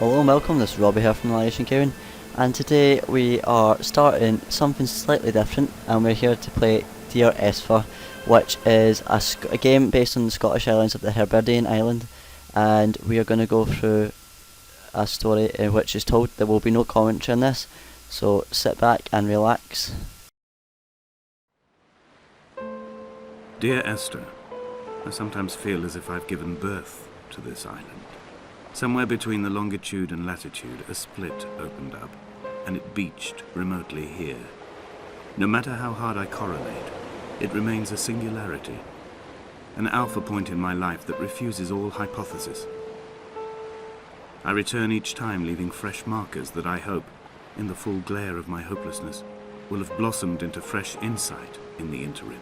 Hello and welcome, this is Robbie here from Irish and Karen, and today we are starting something slightly different, and we're here to play Dear Esther, which is a game based on the Scottish Islands of the Hebridean Island, and we are going to go through a story in which is told. There will be no commentary on this, so sit back and relax. Dear Esther, I sometimes feel as if I've given birth to this island. Somewhere between the longitude and latitude, a split opened up, and it beached remotely here. No matter how hard I correlate, it remains a singularity, an alpha point in my life that refuses all hypothesis. I return each time leaving fresh markers that I hope, in the full glare of my hopelessness, will have blossomed into fresh insight in the interim.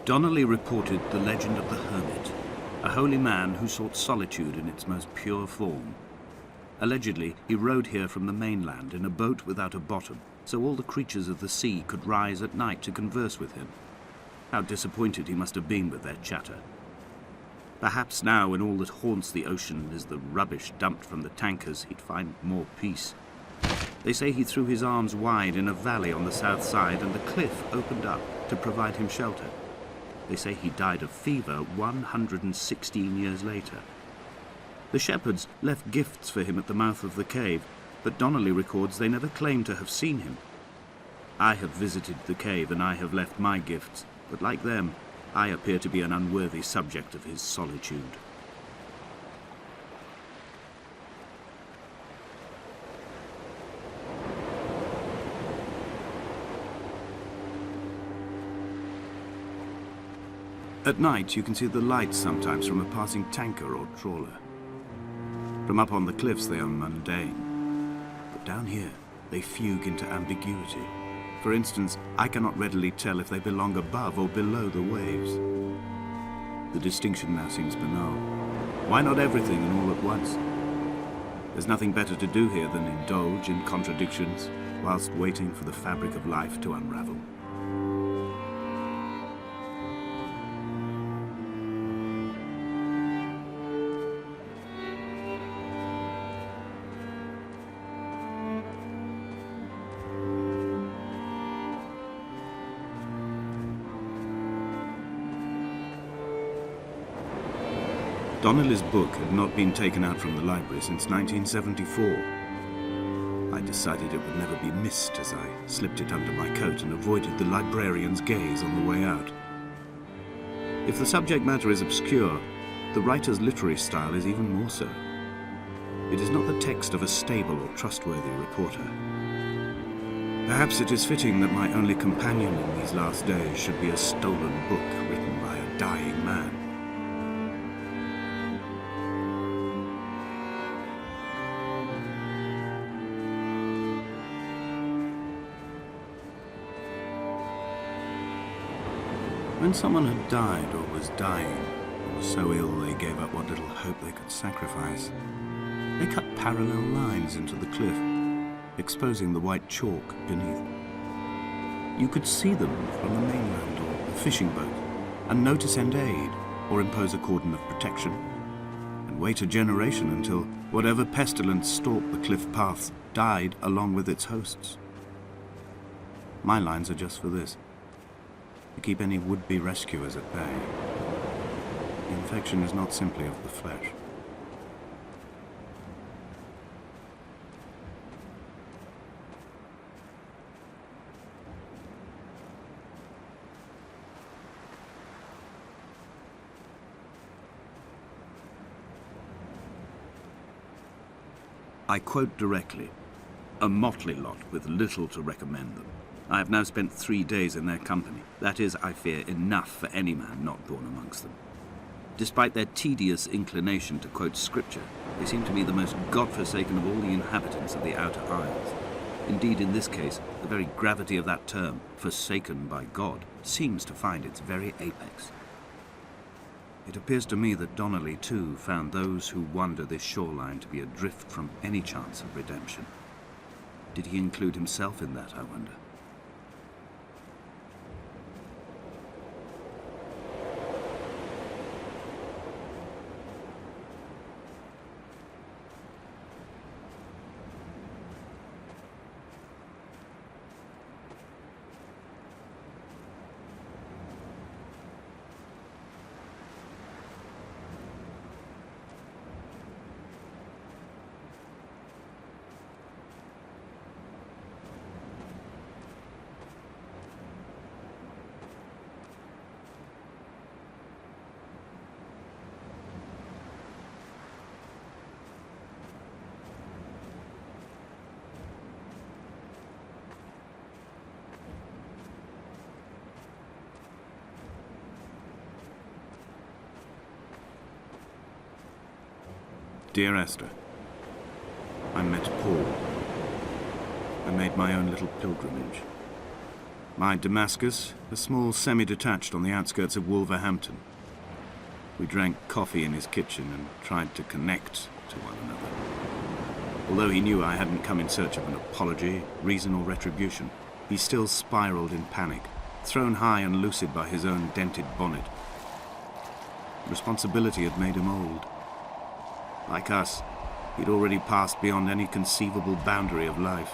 Donnelly reported the legend of the hermit, a holy man who sought solitude in its most pure form. Allegedly, he rode here from the mainland in a boat without a bottom, so all the creatures of the sea could rise at night to converse with him. How disappointed he must have been with their chatter. Perhaps now, when all that haunts the ocean is the rubbish dumped from the tankers, he'd find more peace. They say he threw his arms wide in a valley on the south side, and the cliff opened up to provide him shelter. They say he died of fever 116 years later. The shepherds left gifts for him at the mouth of the cave, but Donnelly records they never claimed to have seen him. I have visited the cave and I have left my gifts, but like them, I appear to be an unworthy subject of his solitude. At night, you can see the lights sometimes from a passing tanker or trawler. From up on the cliffs, they are mundane. But down here, they fugue into ambiguity. For instance, I cannot readily tell if they belong above or below the waves. The distinction now seems banal. Why not everything and all at once? There's nothing better to do here than indulge in contradictions whilst waiting for the fabric of life to unravel. Donnelly's book had not been taken out from the library since 1974. I decided it would never be missed as I slipped it under my coat and avoided the librarian's gaze on the way out. If the subject matter is obscure, the writer's literary style is even more so. It is not the text of a stable or trustworthy reporter. Perhaps it is fitting that my only companion in these last days should be a stolen book written by a dying man. When someone had died or was dying, or was so ill they gave up what little hope they could sacrifice, they cut parallel lines into the cliff, exposing the white chalk beneath. You could see them from the mainland or a fishing boat, and know to send aid or impose a cordon of protection, and wait a generation until whatever pestilence stalked the cliff paths died along with its hosts. My lines are just for this, to keep any would-be rescuers at bay. The infection is not simply of the flesh. I quote directly, a motley lot with little to recommend them. I have now spent 3 days in their company. That is, I fear, enough for any man not born amongst them. Despite their tedious inclination to quote scripture, they seem to me the most God-forsaken of all the inhabitants of the outer isles. Indeed, in this case, the very gravity of that term, forsaken by God, seems to find its very apex. It appears to me that Donnelly, too, found those who wander this shoreline to be adrift from any chance of redemption. Did he include himself in that, I wonder? Dear Esther, I met Paul. I made my own little pilgrimage. My Damascus, a small semi-detached on the outskirts of Wolverhampton. We drank coffee in his kitchen and tried to connect to one another. Although he knew I hadn't come in search of an apology, reason or retribution, he still spiraled in panic, thrown high and lucid by his own dented bonnet. Responsibility had made him old. Like us, he'd already passed beyond any conceivable boundary of life.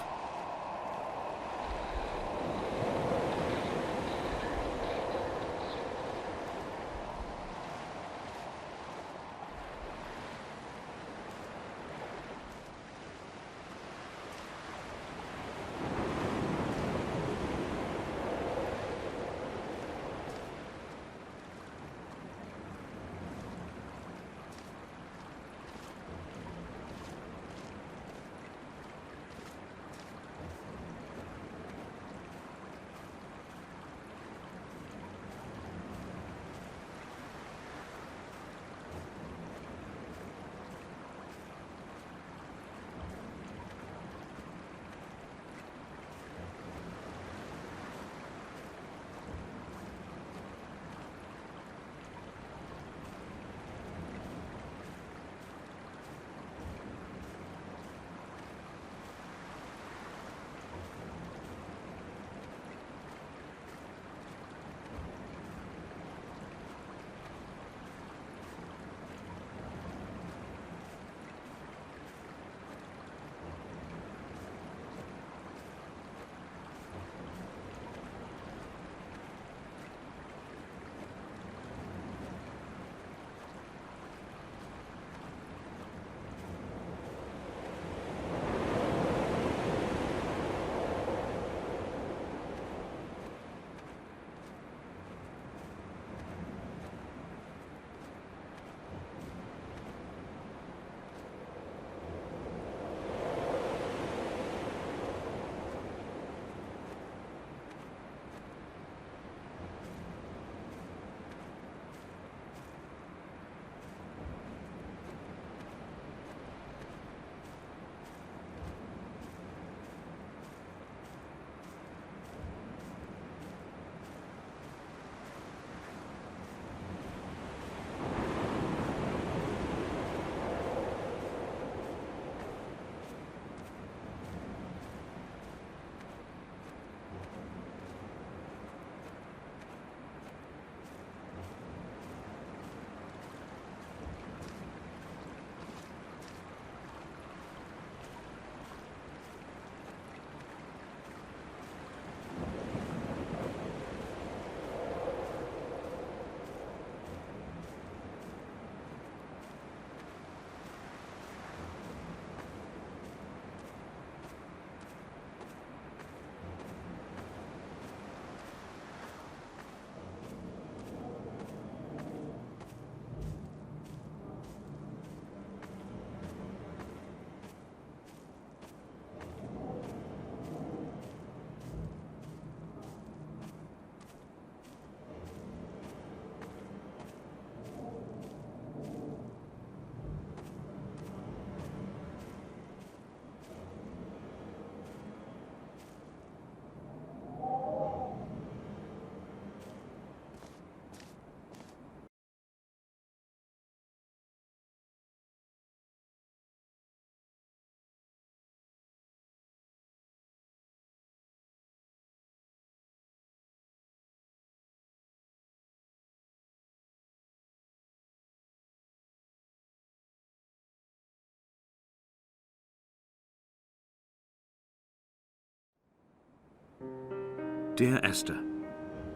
Dear Esther,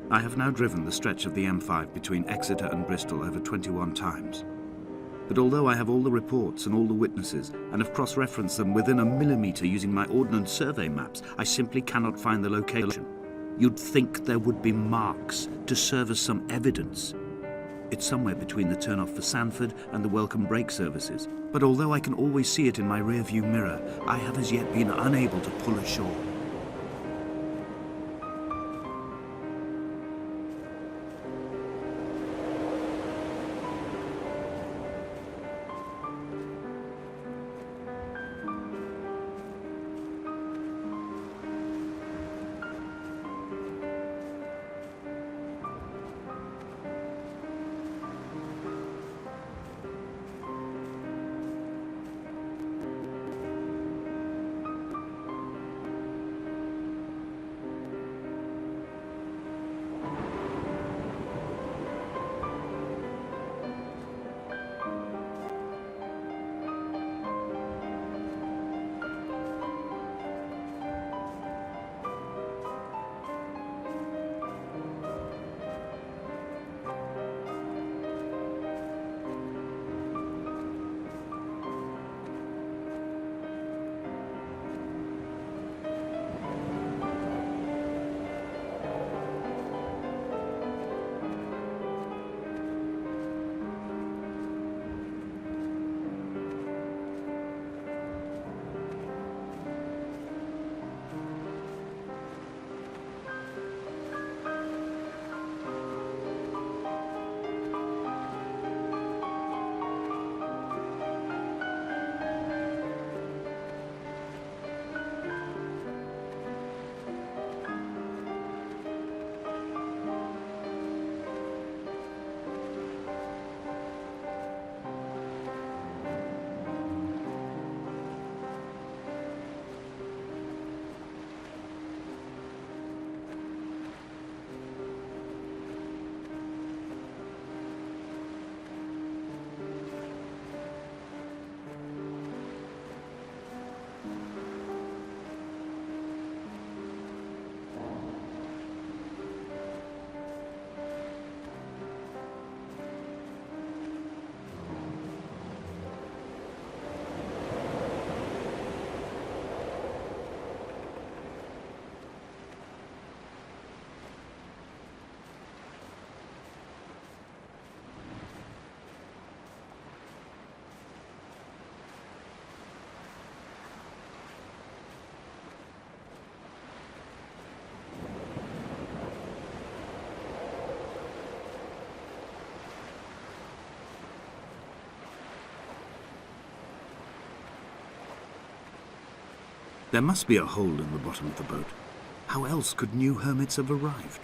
I have now driven the stretch of the M5 between Exeter and Bristol over 21 times. But although I have all the reports and all the witnesses, and have cross-referenced them within a millimetre using my Ordnance Survey maps, I simply cannot find the location. You'd think there would be marks to serve as some evidence. It's somewhere between the turn-off for Sanford and the welcome brake services. But although I can always see it in my rear-view mirror, I have as yet been unable to pull ashore. There must be a hole in the bottom of the boat. How else could new hermits have arrived?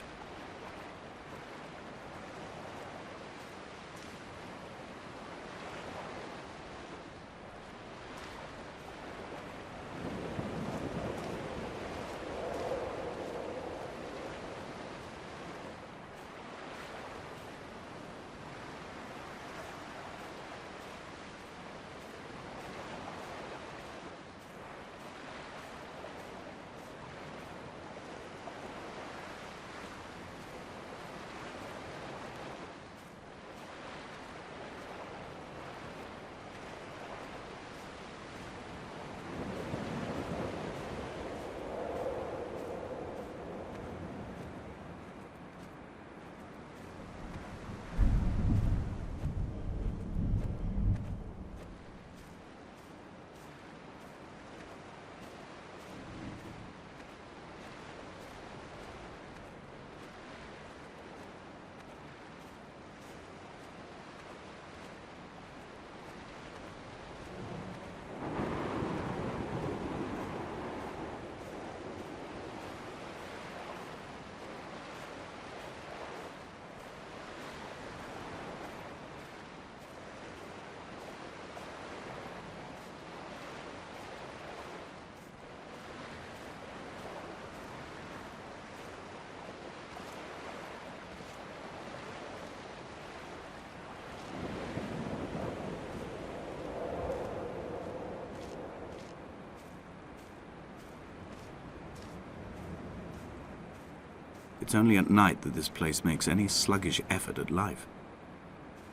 It's only at night that this place makes any sluggish effort at life.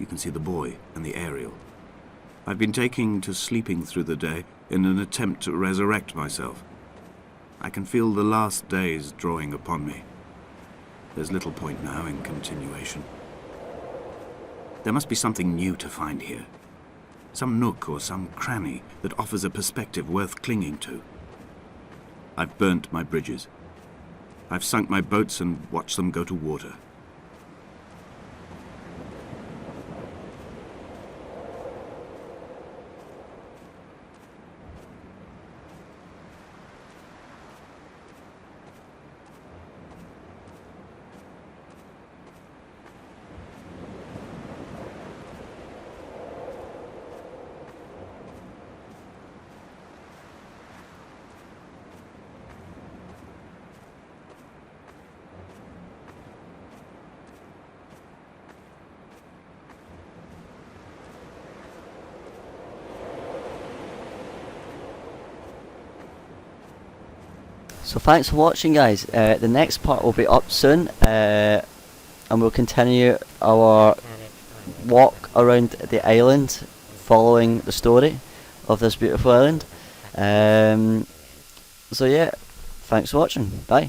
You can see the buoy and the aerial. I've been taking to sleeping through the day in an attempt to resurrect myself. I can feel the last days drawing upon me. There's little point now in continuation. There must be something new to find here. Some nook or some cranny that offers a perspective worth clinging to. I've burnt my bridges. I've sunk my boats and watched them go to water. So thanks for watching, guys. The next part will be up soon, and we'll continue our walk around the island, following the story of this beautiful island. So yeah, thanks for watching. Bye.